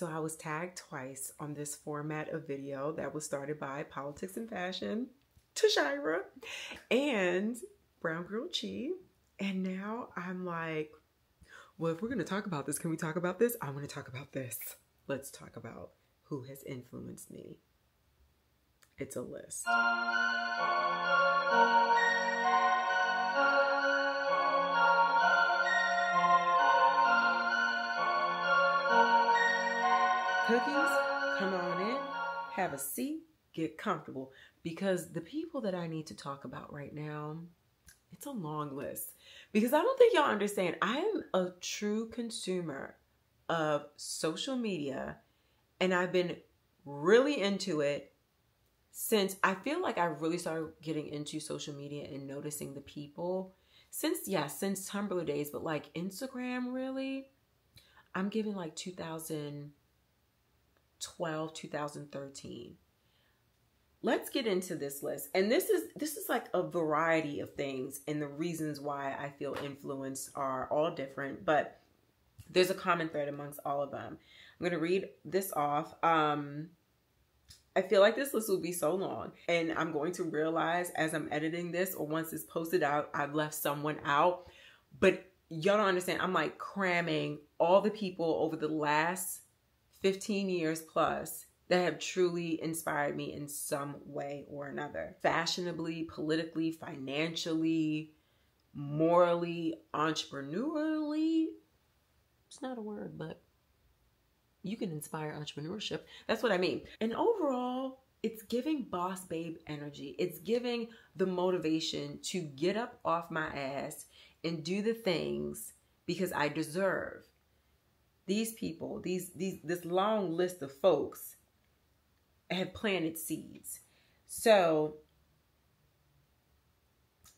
So I was tagged twice on this format of video that was started by Politics and Fashion, Tashira, and Brown Girl Chi. And now I'm like, well, if we're going to talk about this, can we talk about this? I want to talk about this. Let's talk about who has influenced me. It's a list. Cookies, come on in, have a seat, get comfortable, because the people that I need to talk about right now, it's a long list. Because I don't think y'all understand, I am a true consumer of social media, and I've been really into it since I feel like I really started getting into social media and noticing the people since Tumblr days, but like Instagram, really, I'm giving like 2012, 2013. Let's get into this list. And this is like a variety of things, and the reasons why I feel influenced are all different, but there's a common thread amongst all of them. I'm going to read this off. I feel like this list will be so long, and I'm going to realize as I'm editing this, or once it's posted out, I've left someone out. But y'all don't understand. I'm like cramming all the people over the last 15 years plus that have truly inspired me in some way or another. Fashionably, politically, financially, morally, entrepreneurially. It's not a word, but you can inspire entrepreneurship. That's what I mean. And overall, it's giving boss babe energy. It's giving the motivation to get up off my ass and do the things because I deserve. These people, this long list of folks have planted seeds. So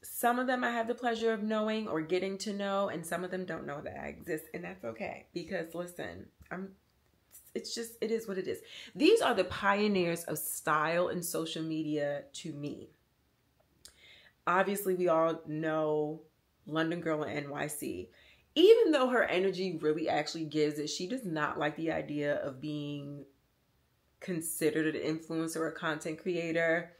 some of them I have the pleasure of knowing or getting to know, and some of them don't know that I exist, and that's okay. Because listen, it is what it is. These are the pioneers of style and social media to me. Obviously, we all know London Girl in NYC. Even though her energy really actually gives it, she does not like the idea of being considered an influencer or a content creator.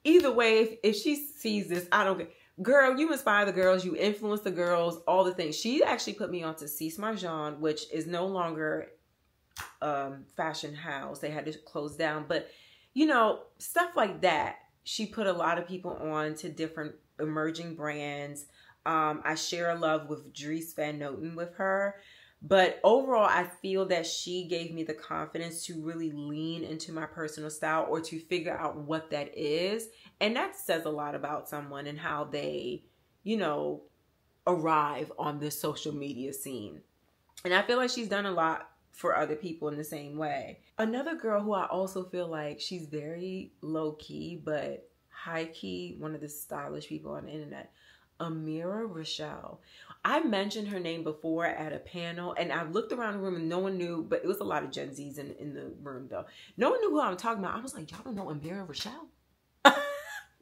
Either way, if she sees this, I don't care. Girl, you inspire the girls, you influence the girls, all the things. She actually put me onto Sis Marjan, which is no longer fashion house. They had to close down. But, you know, stuff like that. She put a lot of people on to different emerging brands. I share a love with Dries Van Noten with her. But overall, I feel that she gave me the confidence to really lean into my personal style, or to figure out what that is. And that says a lot about someone and how they, you know, arrive on this social media scene. And I feel like she's done a lot for other people in the same way. Another girl who I also feel like she's very low key, but high key, one of the stylish people on the internet, Amira Rochelle. I mentioned her name before at a panel, and I looked around the room and no one knew, but it was a lot of Gen Zs in the room though. No one knew who I'm talking about. I was like, y'all don't know Amira Rochelle?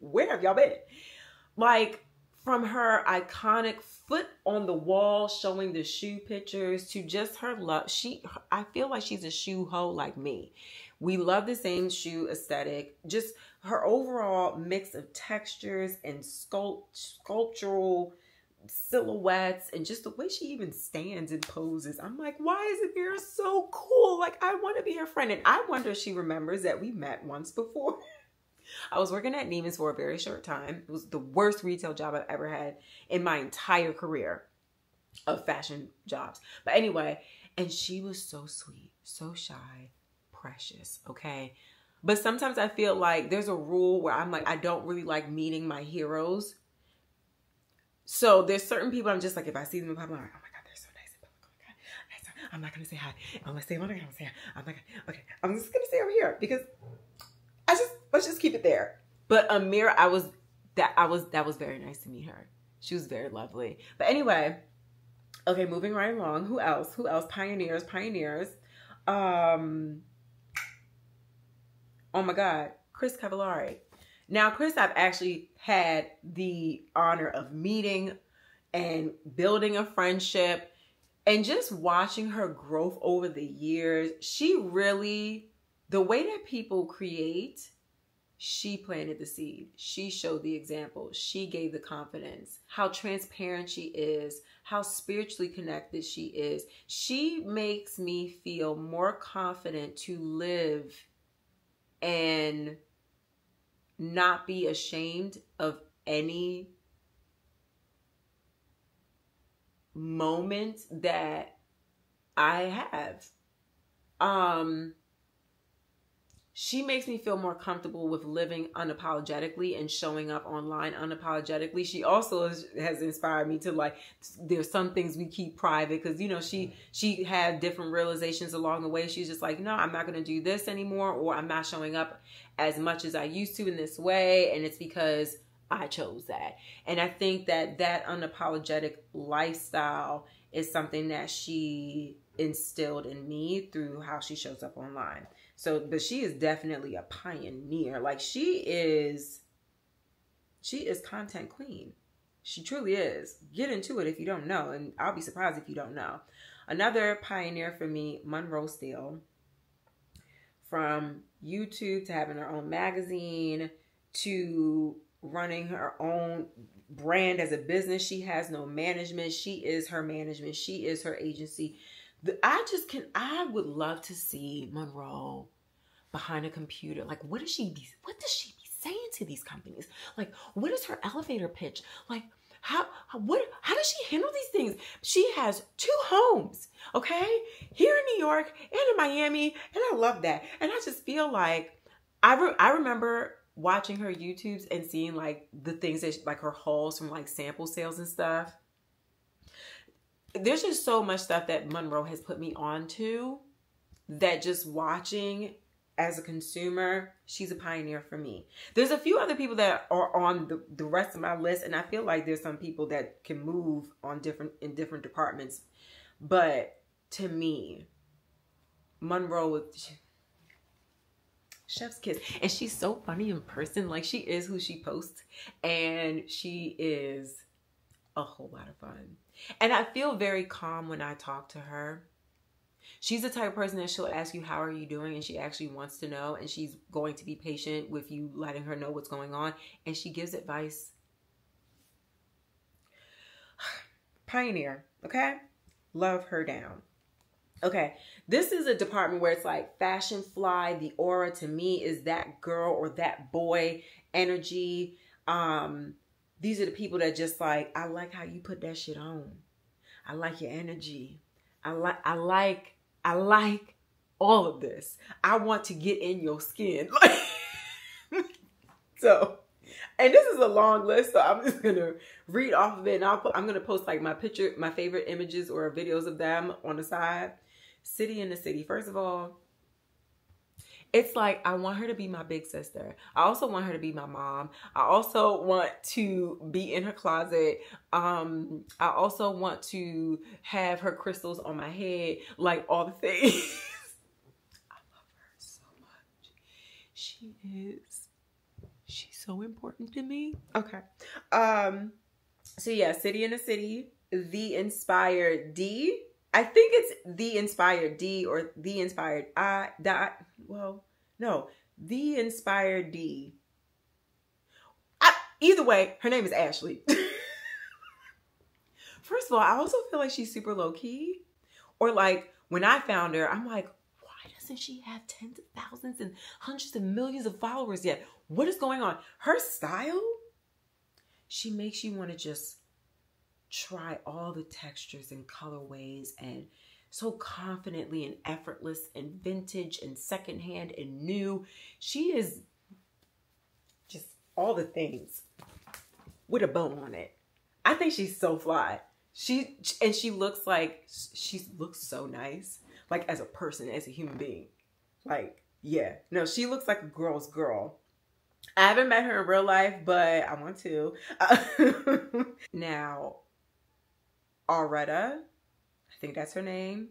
Where have y'all been? Like, from her iconic foot on the wall showing the shoe pictures to just her love. I feel like she's a shoe hoe like me. We love the same shoe aesthetic. Just her overall mix of textures and sculptural silhouettes, and just the way she even stands and poses. I'm like, why is Amira so cool? Like, I want to be her friend. And I wonder if she remembers that we met once before. I was working at Neiman's for a very short time. It was the worst retail job I've ever had in my entire career of fashion jobs. But anyway, and she was so sweet, so shy, precious, okay? But sometimes I feel like there's a rule where I'm like, I don't really like meeting my heroes. So there's certain people I'm just like, if I see them in public, I'm like, oh my God, they're so nice. Oh my God, I'm not going to say hi. I'm going to say, oh my God, I'm going to say hi. I'm not gonna, okay, I'm just going to stay over here because let's just keep it there. But Amira, that was very nice to meet her. She was very lovely. But anyway, okay, moving right along. Who else? Pioneers. Oh my God, Chris Cavallari. Now, Chris, I've actually had the honor of meeting and building a friendship. And just watching her growth over the years, she really, the way that people create, she planted the seed. She showed the example. She gave the confidence. How transparent she is. How spiritually connected she is. She makes me feel more confident to live and not be ashamed of any moment that I have. She makes me feel more comfortable with living unapologetically and showing up online unapologetically. She also has inspired me to, like, there's some things we keep private because, you know, she had different realizations along the way. She's just like, no, I'm not going to do this anymore, or I'm not showing up as much as I used to in this way. And it's because I chose that. And I think that that unapologetic lifestyle is something that she instilled in me through how she shows up online. So, but she is definitely a pioneer. Like, she is content queen. She truly is. Get into it if you don't know, and I'll be surprised if you don't know. Another pioneer for me, Monroe Steele. From YouTube to having her own magazine to running her own brand as a business. She has no management. She is her management. She is her agency. I would love to see Monroe behind a computer. Like, what does she be saying to these companies? Like, what is her elevator pitch? Like, how does she handle these things? She has 2 homes, okay? Here in New York and in Miami, and I love that. And I just feel like, I remember watching her YouTubes and seeing, like, the things that, like, her hauls from, like, sample sales and stuff. There's just so much stuff that Monroe has put me onto that just watching as a consumer, she's a pioneer for me. There's a few other people that are on the rest of my list, and I feel like there's some people that can move on in different departments. But to me, Monroe, chef's kiss. And she's so funny in person. Like, she is who she posts, and she is a whole lot of fun. And I feel very calm when I talk to her. She's the type of person that she'll ask you, how are you doing? And she actually wants to know, and she's going to be patient with you letting her know what's going on. And she gives advice. Pioneer, okay? Love her down. Okay, this is a department where it's like fashion fly. The aura to me is that girl or that boy energy. These are the people that just like, I like how you put that shit on. I like your energy. I like all of this. I want to get in your skin. So, and this is a long list, so I'm just going to read off of it. And I'm going to post like my favorite images or videos of them on the side. City in the City. First of all, it's like, I want her to be my big sister. I also want her to be my mom. I also want to be in her closet. I also want to have her crystals on my head, like all the things. I love her so much. She's so important to me. Okay. So yeah, City in the City, The Inspired D. I think it's The Inspired D or The Inspired I. Well, no, The Inspired D. Either way, her name is Ashley. First of all, I also feel like she's super low key. Or like when I found her, I'm like, why doesn't she have tens of thousands and hundreds of millions of followers yet? What is going on? Her style, she makes you want to just try all the textures and colorways, and so confidently and effortless and vintage and secondhand and new. She is just all the things with a bow on it. I think she's so fly. She looks so nice, like as a person, as a human being. Like, yeah, no, she looks like a girl's girl. I haven't met her in real life, but I want to. Now, Aretta, I think that's her name.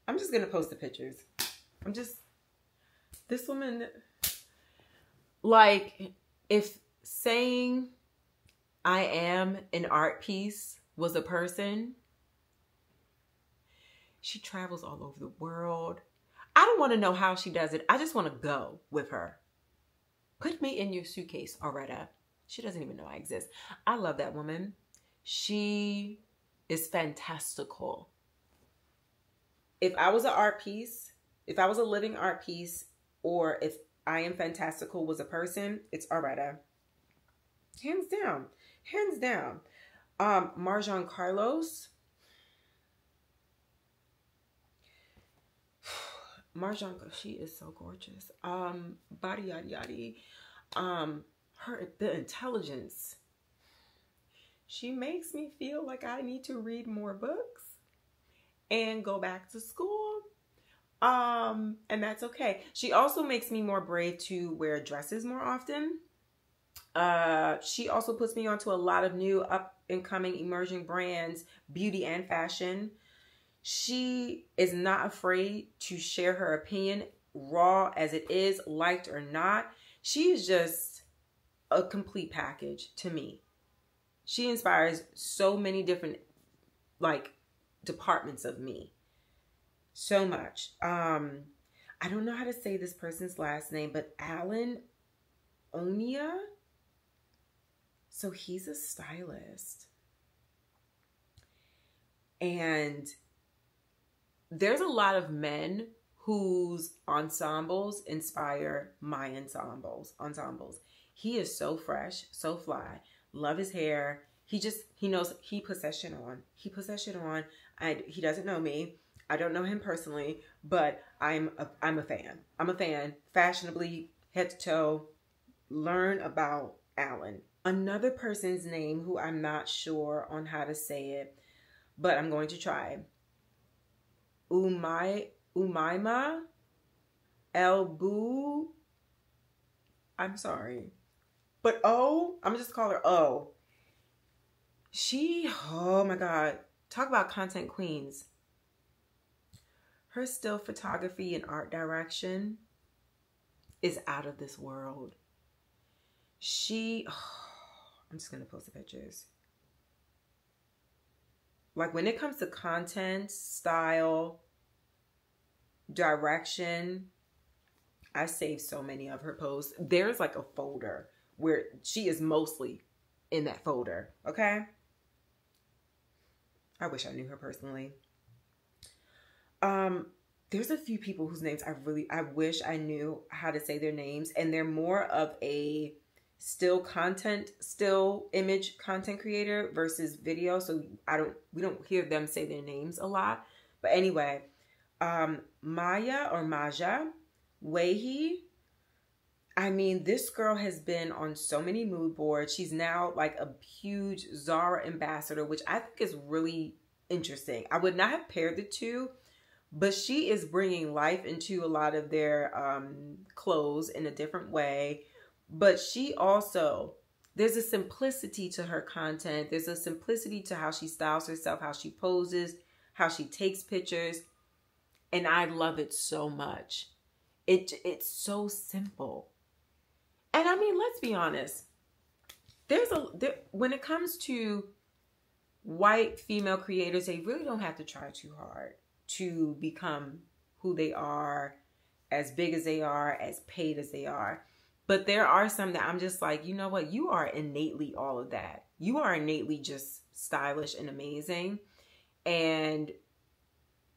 I'm just going to post the pictures. This woman, like, if saying I am an art piece was a person, She travels all over the world. I don't want to know how she does it. I just want to go with her. Put me in your suitcase, Aretta. She doesn't even know I exist. I love that woman. She is fantastical. If I was an art piece, if I was a living art piece, or if I Am Fantastical was a person, it's Aretta. Hands down. Hands down. Marjan Carlos. Marjan, she is so gorgeous. Body yadi yadi. The intelligence. She makes me feel like I need to read more books and go back to school. And that's okay. She also makes me more brave to wear dresses more often. She also puts me onto a lot of new up and coming emerging brands, beauty and fashion. She is not afraid to share her opinion, raw as it is, liked or not. She is just a complete package to me. She inspires so many different departments of me. So much. I don't know how to say this person's last name, but Alan Onia. So he's a stylist. And there's a lot of men whose ensembles inspire my ensembles. He is so fresh, so fly. Love his hair. He knows, he puts that shit on. He doesn't know me. I don't know him personally, but I'm a fan. I'm a fan. Fashionably, head to toe. Learn about Alan. Another person's name who I'm not sure on how to say it, but I'm going to try. Umaima Elbu. I'm sorry. But I'm gonna just call her O. Oh my God. Talk about content queens. Her still photography and art direction is out of this world. I'm just going to post the pictures. Like when it comes to content, style, direction, I saved so many of her posts. There's like a folder where she is mostly in that folder. Okay. I wish I knew her personally. There's a few people whose names I wish I knew how to say their names, and they're more of a still image content creator versus video. So we don't hear them say their names a lot. But anyway, Maja Wehi. I mean, this girl has been on so many mood boards. She's now like a huge Zara ambassador, which I think is really interesting. I would not have paired the two, but she is bringing life into a lot of their clothes in a different way. But she also, there's a simplicity to her content. There's a simplicity to how she styles herself, how she poses, how she takes pictures. And I love it so much. It's so simple. And I mean, let's be honest. When it comes to white female creators, they really don't have to try too hard to become who they are, as big as they are, as paid as they are. But there are some that I'm just like, you know what? You are innately all of that. You are innately just stylish and amazing. And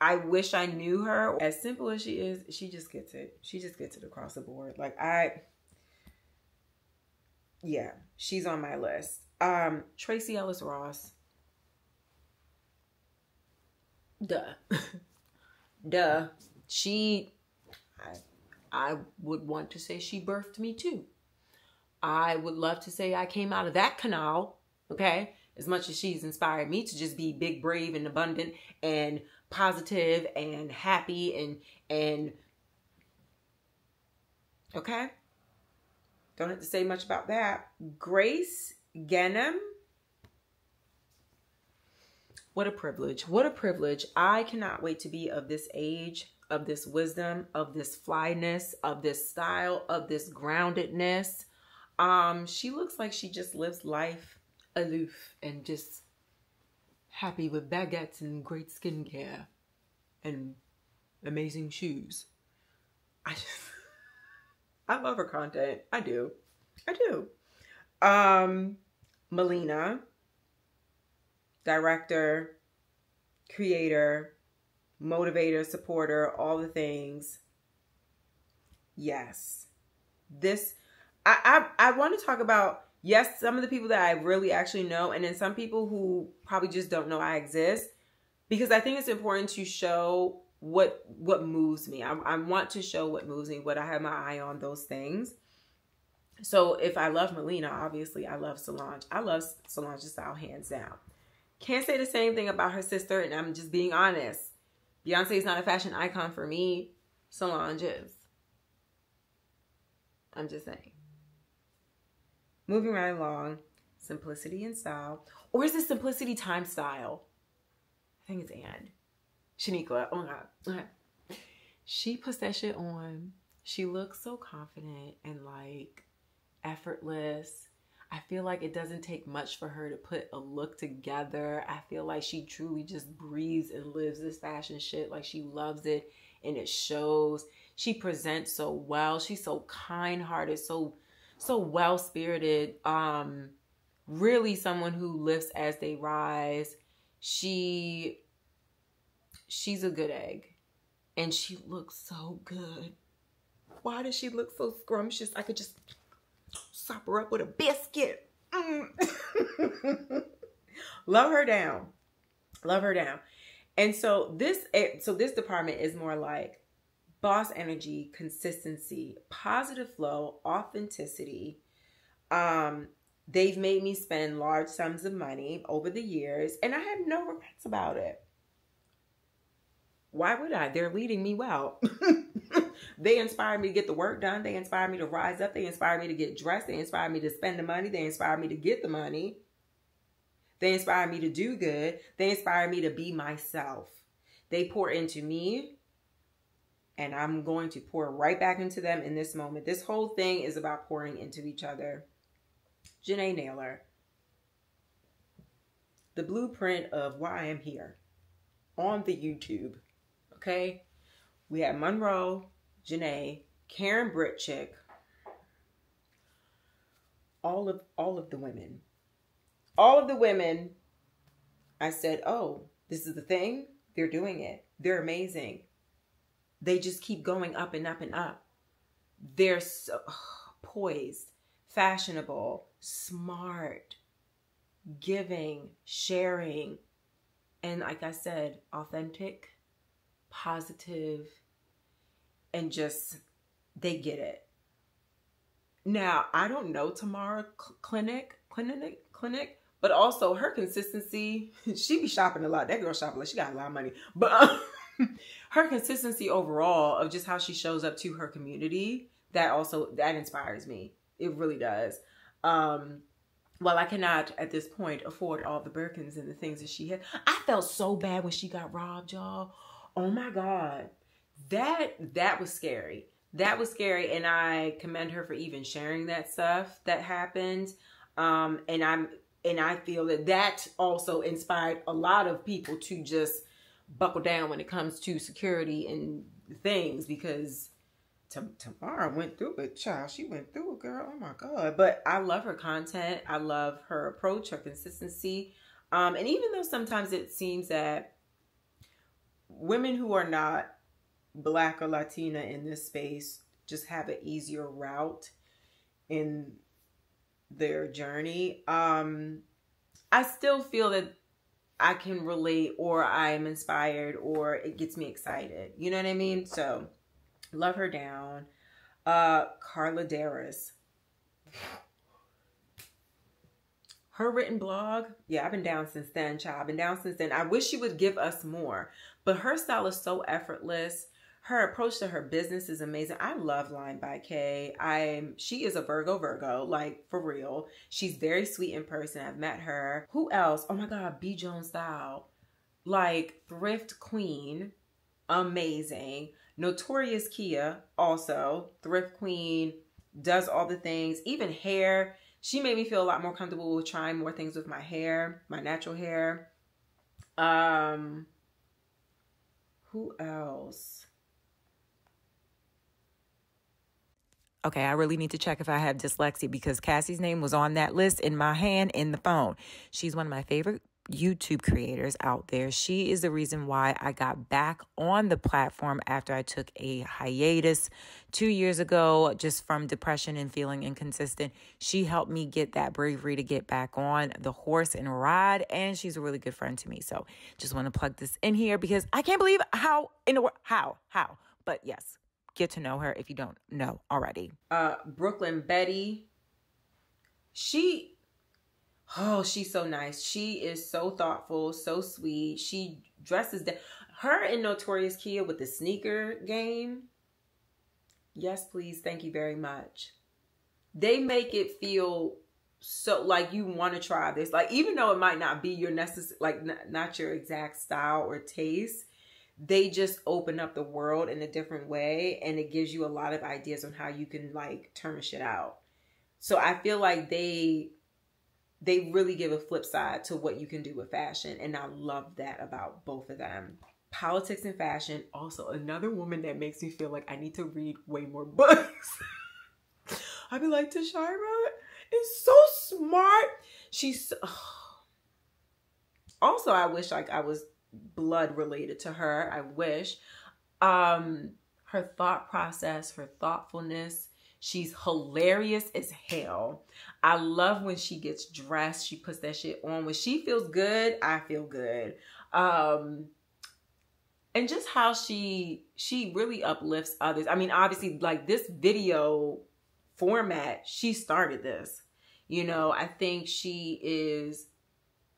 I wish I knew her. As simple as she is, she just gets it. She just gets it across the board. Yeah, she's on my list. Tracy Ellis Ross. Duh. I would want to say she birthed me too. I would love to say I came out of that canal, okay? As much as she's inspired me to just be big, brave, and abundant, and positive, and happy, and okay? Don't have to say much about that. Grace Ganem. What a privilege. What a privilege. I cannot wait to be of this age, of this wisdom, of this flyness, of this style, of this groundedness. She looks like she just lives life aloof and just happy with baguettes and great skincare. and amazing shoes. I love her content. I do. Melina, director, creator, motivator, supporter, all the things. Yes. I want to talk about, yes, some of the people that I really actually know, and then some people who probably just don't know I exist, because I think it's important to show what moves me. I want to show what moves me, what I have my eye on, those things. So if I love Melina, obviously I love Solange. I love Solange's style, hands down. Can't say the same thing about her sister, and I'm just being honest. Beyonce is not a fashion icon for me. Solange is. I'm just saying. Moving right along. Simplicity and style. Or is it simplicity times style? I think it's and. Shaniqua. Oh my God. Okay. She puts that shit on. She looks so confident and like effortless. I feel like it doesn't take much for her to put a look together. I feel like she truly just breathes and lives this fashion shit. Like she loves it and it shows. She presents so well. She's so kind-hearted, so well-spirited. Really someone who lifts as they rise. She's a good egg. And she looks so good. Why does she look so scrumptious? I could just sop her up with a biscuit. Love her down. Love her down. And so this department is more like boss energy, consistency, positive flow, authenticity. They've made me spend large sums of money over the years, and I have no regrets about it. Why would I? They're leading me well. They inspire me to get the work done. They inspire me to rise up. They inspire me to get dressed. They inspire me to spend the money. They inspire me to get the money. They inspire me to do good. They inspire me to be myself. They pour into me, and I'm going to pour right back into them in this moment. This whole thing is about pouring into each other. Janae Naylor. The blueprint of why I am here on the YouTube. Okay? We have Monroe, Janae, Karen Britchick, all of the women. All of the women, I said, oh, this is the thing. They're doing it. They're amazing. They just keep going up and up and up. They're so poised, fashionable, smart, giving, sharing, and like I said, authentic, positive, and just, they get it. Now, I don't know Tamara Clinic, but also her consistency, she be shopping a lot. That girl shopping like she got a lot of money. But her consistency overall of just how she shows up to her community, that inspires me. It really does. While I cannot at this point afford all the Birkins and the things that she had, I felt so bad when she got robbed, y'all. Oh my God. That was scary. That was scary. And I commend her for even sharing that stuff that happened. And I feel that also inspired a lot of people to just buckle down when it comes to security and things, because Tamara went through it, child. She went through it, girl. Oh my God. But I love her content. I love her approach, her consistency. And even though sometimes it seems that women who are not Black or Latina in this space just have an easier route in their journey, I still feel that I can relate, or I'm inspired, or it gets me excited. You know what I mean? So love her down. Carla Darris. Her written blog, yeah, I've been down since then, child. I've been down since then. I wish she would give us more, but her style is so effortless. Her approach to her business is amazing. I love Line by Kay. She is a Virgo, like for real. She's very sweet in person. I've met her. Who else? Oh my God, B. Jones Style. Like Thrift Queen, amazing. Notorious Kia, also. Thrift Queen, does all the things. Even hair. She made me feel a lot more comfortable with trying more things with my hair, my natural hair. Who else? Okay, I really need to check if I have dyslexia because Cassie's name was on that list in my hand in the phone. She's one of my favorite YouTube creators out there. She is the reason why I got back on the platform after I took a hiatus 2 years ago, just from depression and feeling inconsistent. She helped me get that bravery to get back on the horse and ride, and she's a really good friend to me. So just want to plug this in here because I can't believe how, but yes, get to know her if you don't know already. Brooklyn Betty. She's so nice. She is so thoughtful, so sweet. She dresses down. Her and Notorious Kia with the sneaker game. Yes, please. Thank you very much. They make it feel so like you want to try this. Like, even though it might not be your not your exact style or taste, they just open up the world in a different way, and it gives you a lot of ideas on how you can like turn shit out. So I feel like they really give a flip side to what you can do with fashion, and I love that about both of them. Politics and fashion, also another woman that makes me feel like I need to read way more books. I'd be like, Tashira is so smart. She's also, I wish like I was blood related to her. I wish. Her thought process, her thoughtfulness. She's hilarious as hell. I love when she gets dressed. She puts that shit on. When she feels good, I feel good. And just how she really uplifts others. I mean, obviously, like this video format, she started this. You know, I think she is...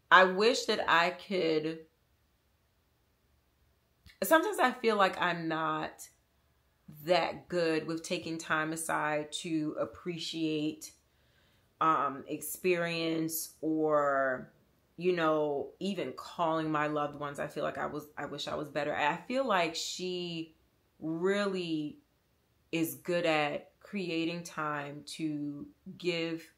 I wish that I could... Sometimes I feel like I'm not that good with taking time aside to appreciate experience, or, you know, even calling my loved ones. I feel like I wish I was better. I feel like she really is good at creating time to give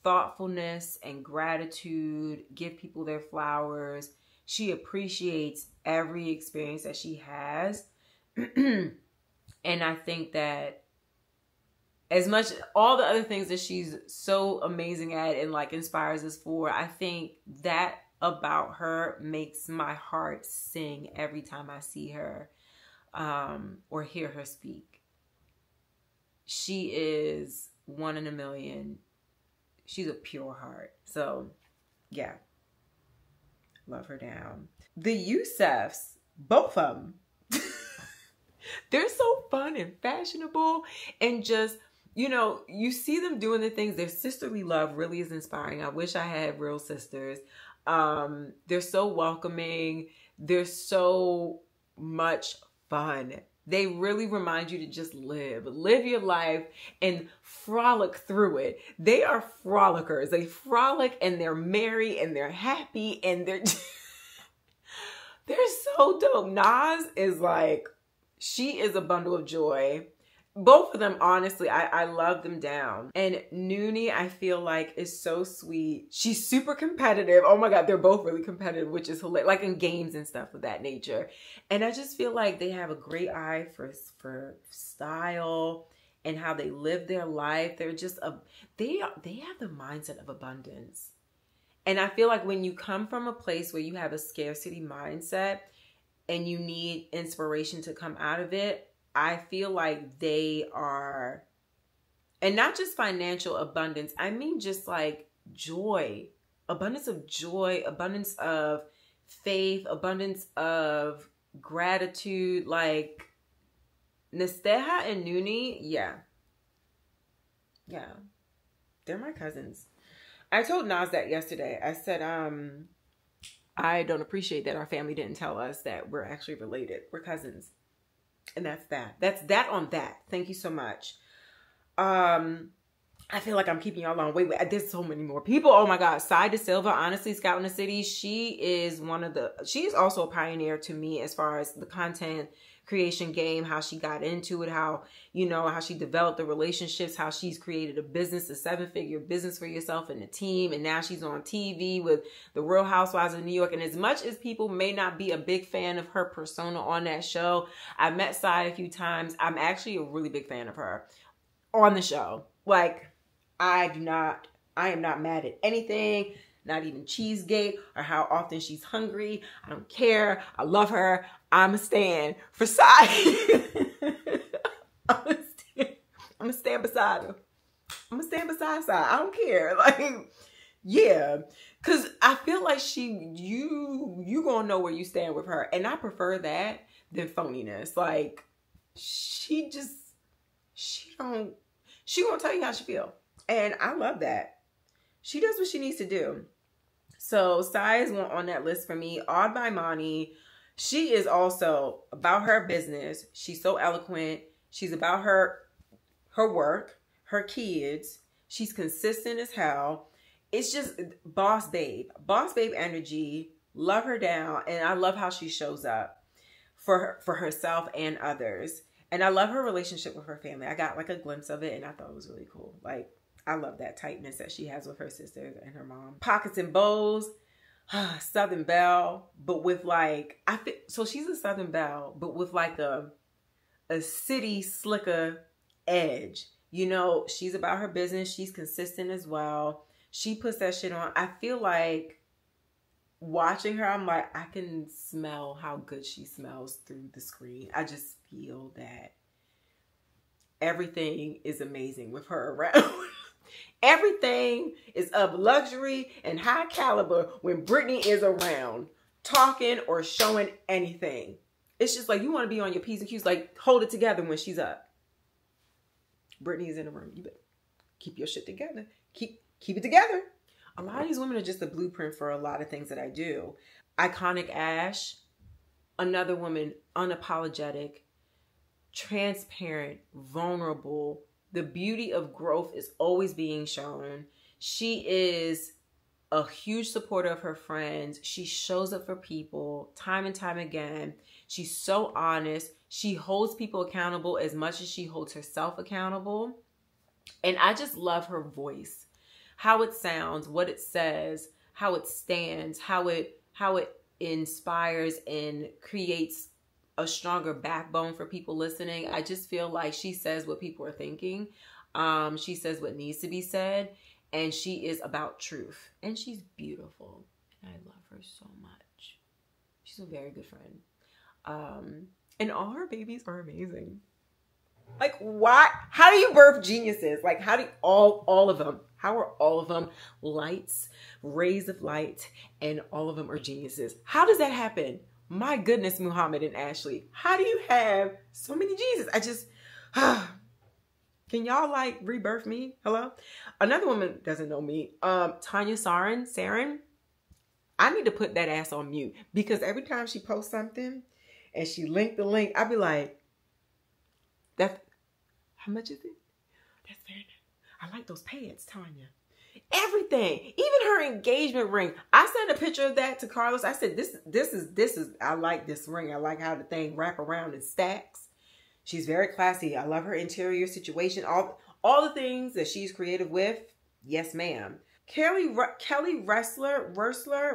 thoughtfulness and gratitude, give people their flowers. She appreciates every experience that she has. And I think that as much all the other things that she's so amazing at and like inspires us for, I think that about her makes my heart sing every time I see her or hear her speak. She is one in a million. She's a pure heart. So yeah, love her down. The Youssefs, both of them. They're so fun and fashionable, and just, you know, you see them doing the things. Their sisterly love really is inspiring. I wish I had real sisters. They're so welcoming. They're so much fun. They really remind you to just live your life and frolic through it. They are frolickers. They frolic and they're merry and they're happy and they're so dope. Nas is like, she is a bundle of joy. Both of them, honestly, I love them down. And Noonie, I feel like, is so sweet. She's super competitive. Oh my God, they're both really competitive, which is hilarious, like in games and stuff of that nature. And I just feel like they have a great eye for style and how they live their life. They're just, they have the mindset of abundance. And I feel like when you come from a place where you have a scarcity mindset and you need inspiration to come out of it, I feel like they are, and not just financial abundance, I mean just like joy, abundance of joy, abundance of faith, abundance of gratitude. Like Nesteha and Noonie, yeah, they're my cousins. I told Nas that yesterday. I said, I don't appreciate that our family didn't tell us that we're actually related. We're cousins. And that's that. That's that on that. Thank you so much. I feel like I'm keeping y'all on. Wait, there's so many more people. Oh my God. Sai DeSilva, honestly, Scout in the City. She is also a pioneer to me as far as the content creation game, how she got into it, how, you know, how she developed the relationships, how she's created a business, a 7-figure business for yourself and a team. And now she's on TV with the Real Housewives of New York. And as much as people may not be a big fan of her persona on that show, I met Sai a few times. I'm actually a really big fan of her on the show. Like, I am not mad at anything. Not even Cheesegate or how often she's hungry. I don't care. I love her. I'm a stan for Sai. I'm gonna stand beside her. I'm gonna stand beside Sai. I don't care. Like, yeah. Cause I feel like you gonna know where you stand with her. And I prefer that than phoniness. Like, she gonna tell you how she feel. And I love that. She does what she needs to do. So Sai is one on that list for me. Awed by Monty. She is also about her business. She's so eloquent. She's about her work, her kids. She's consistent as hell. It's just boss babe energy. Love her down. And I love how she shows up for herself and others. And I love her relationship with her family. I got like a glimpse of it and I thought it was really cool. Like, I love that tightness that she has with her sisters and her mom. Pockets and bows, Southern Belle, but with like, so she's a Southern Belle, but with like a city slicker edge. You know, she's about her business. She's consistent as well. She puts that shit on. I feel like watching her, I'm like, I can smell how good she smells through the screen. I just feel that everything is amazing with her around. Everything is of luxury and high caliber when Brittany is around, talking or showing anything. It's just like you want to be on your P's and Q's, like hold it together when she's up. Brittany is in the room. You better keep your shit together. Keep it together. A lot of these women are just a blueprint for a lot of things that I do. Iconic Ash, another woman, unapologetic, transparent, vulnerable. The beauty of growth is always being shown. She is a huge supporter of her friends. She shows up for people time and time again. She's so honest. She holds people accountable as much as she holds herself accountable. And I just love her voice. How it sounds, what it says, how it stands, how it inspires and creates a stronger backbone for people listening. I just feel like she says what people are thinking. She says what needs to be said. And she is about truth. And she's beautiful. I love her so much. She's a very good friend. And all her babies are amazing. Like, why? How do you birth geniuses? Like, how do all of them? How are all of them lights, rays of light, and all of them are geniuses? How does that happen? My goodness, Muhammad and Ashley. How do you have so many geniuses? Can y'all like rebirth me? Hello? Another woman doesn't know me. Tanya Sarin. I need to put that ass on mute because every time she posts something and she linked the link, I'll be like, how much is it? That's very nice. I like those pants, Tanya. Everything, even her engagement ring. I sent a picture of that to Carlos. I said, this is, I like this ring. I like how the thing wrap around and stacks. She's very classy. I love her interior situation. All the things that she's creative with. Yes, ma'am. Kelly Ressler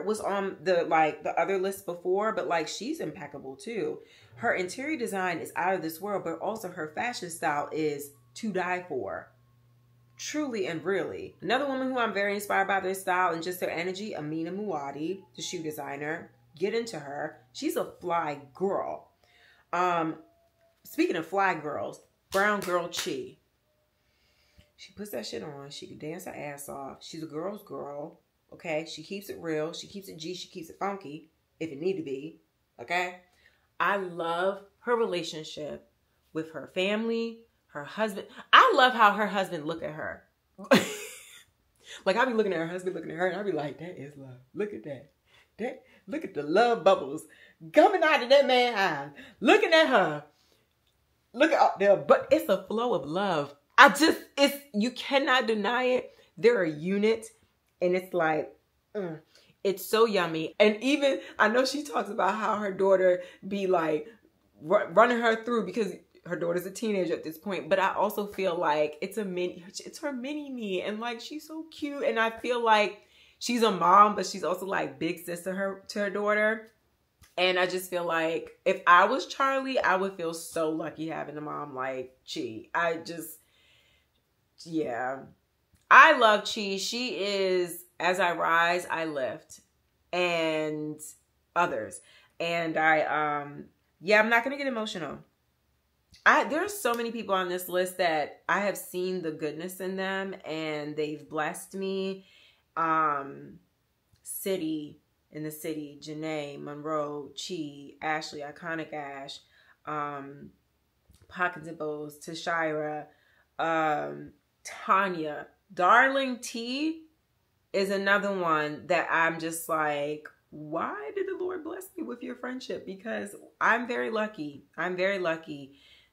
was on the other list before, but like she's impeccable too. Her interior design is out of this world, but also her fashion style is to die for. Truly and really. Another woman who I'm very inspired by their style and just their energy, Amina Muaddi, the shoe designer. Get into her. She's a fly girl. Speaking of fly girls, Brown Girl Chi. She puts that shit on. She can dance her ass off. She's a girl's girl. Okay? She keeps it real. She keeps it G. She keeps it funky if it need to be. Okay? I love her relationship with her family, her husband. I love how her husband look at her. Like, I be looking at her husband, looking at her, and I be like, that is love. Look at that. Look at the love bubbles coming out of that man's eyes. Looking at her. Look out there. But it's a flow of love. You cannot deny it. They're a unit. And it's like, it's so yummy. And even, I know she talks about how her daughter be like running her through because her daughter's a teenager at this point. But I also feel like it's her mini me, and like she's so cute, and I feel like she's a mom, but she's also like big sister to her daughter. And I just feel like if I was Charlie, I would feel so lucky having a mom like Chi. Yeah. I love Chi. She is, as I rise, I lift. And others. And I'm not going to get emotional. There's so many people on this list that I have seen the goodness in them, and they've blessed me. In the city, Janae, Monroe, Chi, Ashley, Iconic Ash, Pockets and Bows, Tashira, Tanya, Darling T is another one that I'm just like, why did the Lord bless me with your friendship? Because I'm very lucky.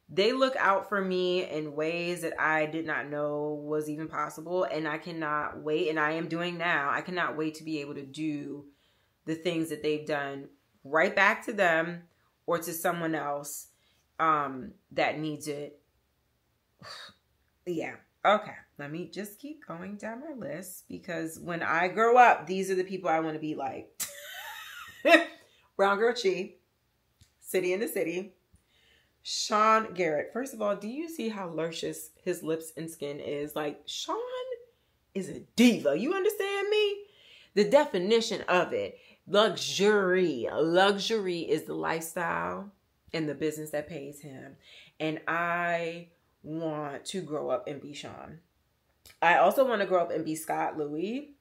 They look out for me in ways that I did not know was even possible. And I cannot wait. And I am doing now. I cannot wait to be able to do the things that they've done right back to them or to someone else that needs it. Yeah. Okay. Let me just keep going down my list, because when I grow up, these are the people I want to be like. Brown Girl Chi, City in the City, Sean Garrett. First of all, do you see how luscious his lips and skin is? Like, Sean is a diva. You understand me? The definition of it. Luxury. Luxury is the lifestyle and the business that pays him. And I want to grow up and be Sean. I also want to grow up and be Scott Louis.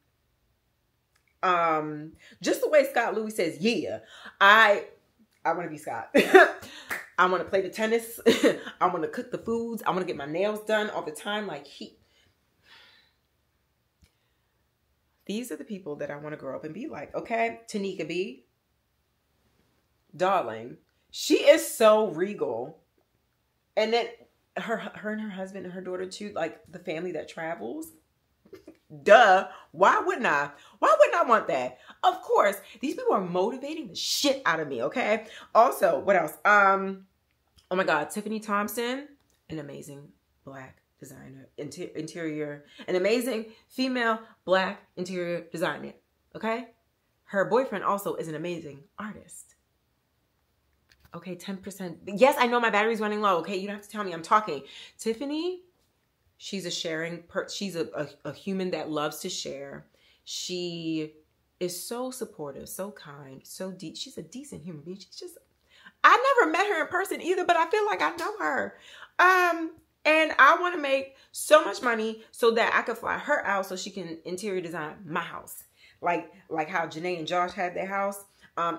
Just the way Scott Louis says, yeah, I want to be Scott. I want to play the tennis. I want to cook the foods. I want to get my nails done all the time. Like these are the people that I want to grow up and be like. Okay, Tanika B. Darling, she is so regal. And then her and her husband and her daughter too, like the family that travels. Duh. Why wouldn't I? Why wouldn't I want that? Of course, these people are motivating the shit out of me, okay? Also, what else? Oh my God, Tiffany Thompson, an amazing Black designer, interior, an amazing female Black interior designer, okay? Her boyfriend also is an amazing artist. Okay, 10%. Yes, I know my battery's running low, okay? You don't have to tell me, I'm talking. Tiffany, she's a sharing, she's a human that loves to share. She is so supportive, so kind, so deep. She's a decent human being. I never met her in person either, but I feel like I know her. And I want to make so much money so that I can fly her out so she can interior design my house. Like how Janae and Josh had their house.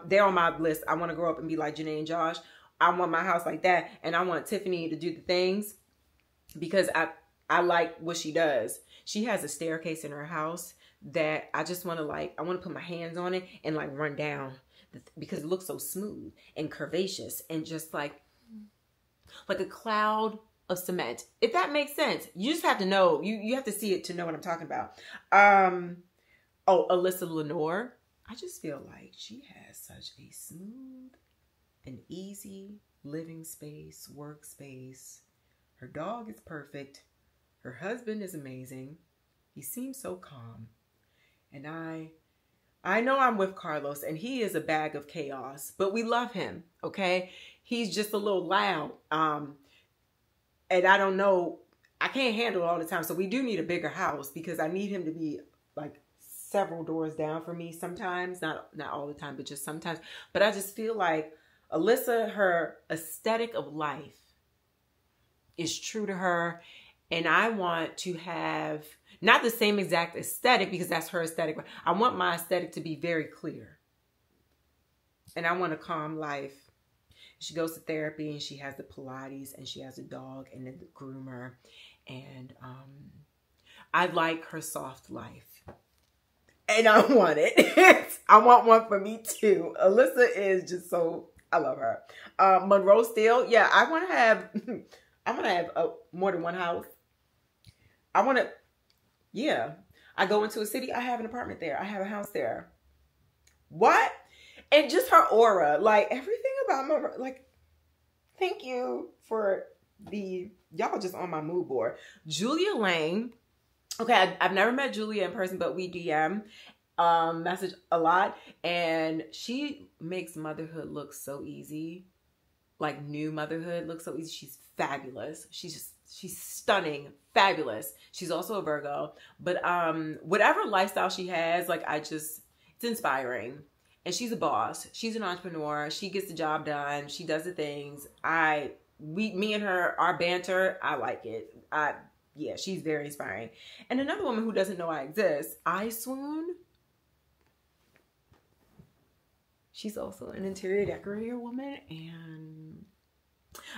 They're on my list. I want to grow up and be like Janae and Josh. I want my house like that. And I want Tiffany to do the things because I like what she does. She has a staircase in her house that I just want to I want to put my hands on it and like run down because it looks so smooth and curvaceous and just like a cloud of cement. If that makes sense. You just have to know. You have to see it to know what I'm talking about. Oh, Alyssa Lenore. I just feel like she has such a smooth and easy living space, workspace. Her dog is perfect. Her husband is amazing. He seems so calm. And I know I'm with Carlos and he is a bag of chaos, but we love him, okay? He's just a little loud. And I don't know, I can't handle it all the time. So we do need a bigger house because I need him to be like several doors down for me sometimes. Not all the time, but just sometimes. But I just feel like Alyssa, her aesthetic of life is true to her. And I want to have not the same exact aesthetic because that's her aesthetic. I want my aesthetic to be very clear. And I want a calm life. She goes to therapy and she has the Pilates and she has a dog and then the groomer. And I like her soft life. And I want it. I want one for me too. Alyssa is just so, I love her. Monroe Steele. Yeah, I want to have more than one house. I go into a city, I have an apartment there. I have a house there. What? And just her aura, like everything about Monroe, like Thank you for y'all just on my mood board. Julia Lang. Okay, I've never met Julia in person, but we DM message a lot, and she makes motherhood look so easy. Like new motherhood looks so easy. She's fabulous. She's stunning, fabulous. She's also a Virgo, but whatever lifestyle she has, like it's inspiring. And she's a boss. She's an entrepreneur. She gets the job done. She does the things. Me and her, our banter, I like it. Yeah, she's very inspiring. And another woman who doesn't know I exist, I Swoon. She's also an interior decorator woman, and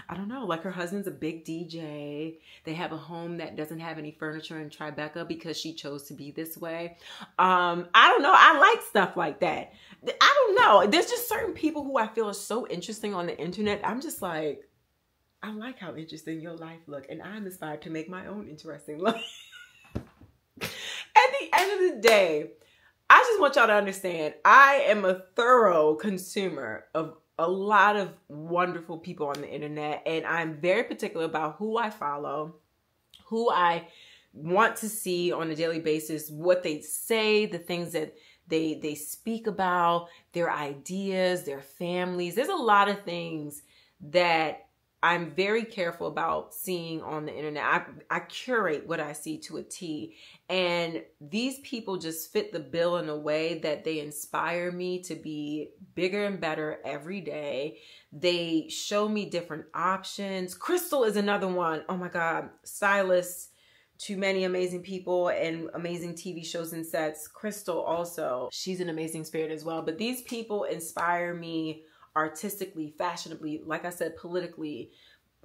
I don't know, like her husband's a big DJ. They have a home that doesn't have any furniture in Tribeca because she chose to be this way. I don't know. I like stuff like that. I don't know. There's just certain people who I feel are so interesting on the internet. I'm just like, I like how interesting your life look, and I'm inspired to make my own interesting life. At the end of the day, I just want y'all to understand, I am a thorough consumer of a lot of wonderful people on the internet, and I'm very particular about who I follow, who I want to see on a daily basis, what they say, the things that they speak about, their ideas, their families. There's a lot of things that I'm very careful about seeing on the internet. I curate what I see to a T. And these people just fit the bill in a way that they inspire me to be bigger and better every day. They show me different options. Crystal is another one. Oh my God. Stylist to many amazing people and amazing TV shows and sets. Crystal also. She's an amazing spirit as well. But these people inspire me artistically, fashionably, like I said, politically,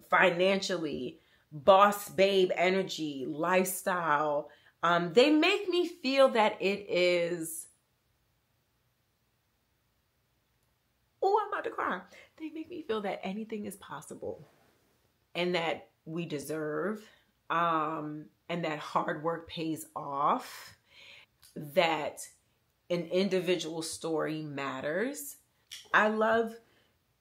financially, boss babe energy, lifestyle. They make me feel that it is, oh, I'm about to cry. They make me feel that anything is possible and that we deserve, and that hard work pays off, that an individual story matters. I love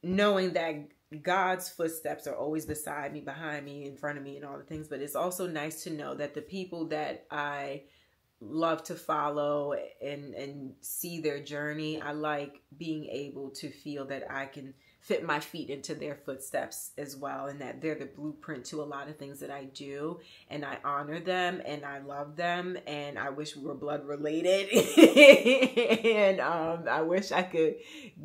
knowing that God's footsteps are always beside me, behind me, in front of me, and all the things. But it's also nice to know that the people that I love to follow and see their journey, I like being able to feel that I can fit my feet into their footsteps as well, and that they're the blueprint to a lot of things that I do, and I honor them and I love them, and I wish we were blood related. And I wish I could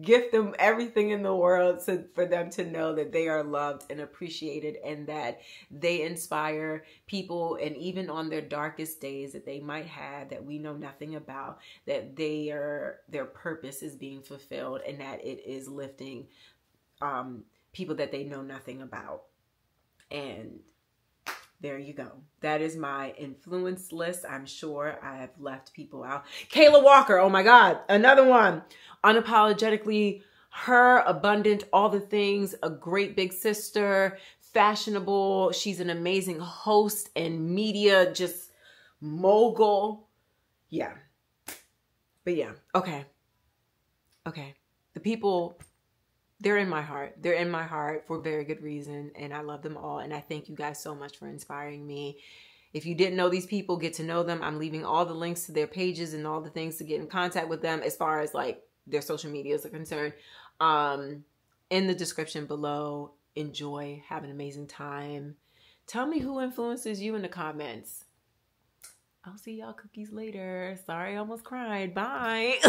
gift them everything in the world for them to know that they are loved and appreciated, and that they inspire people, and even on their darkest days that they might have that we know nothing about, that their purpose is being fulfilled, and that it is lifting people that they know nothing about. And there you go. That is my influence list. I'm sure I have left people out. Kayla Walker, oh my God, another one. Unapologetically her, abundant, all the things, a great big sister, fashionable. She's an amazing host and media, just mogul. Yeah. But yeah, okay. The people, they're in my heart. They're in my heart for a very good reason. And I love them all. And I thank you guys so much for inspiring me. If you didn't know these people, get to know them. I'm leaving all the links to their pages and all the things to get in contact with them as far as like their social medias are concerned, in the description below. Enjoy. Have an amazing time. Tell me who influences you in the comments. I'll see y'all cookies later. Sorry, I almost cried. Bye.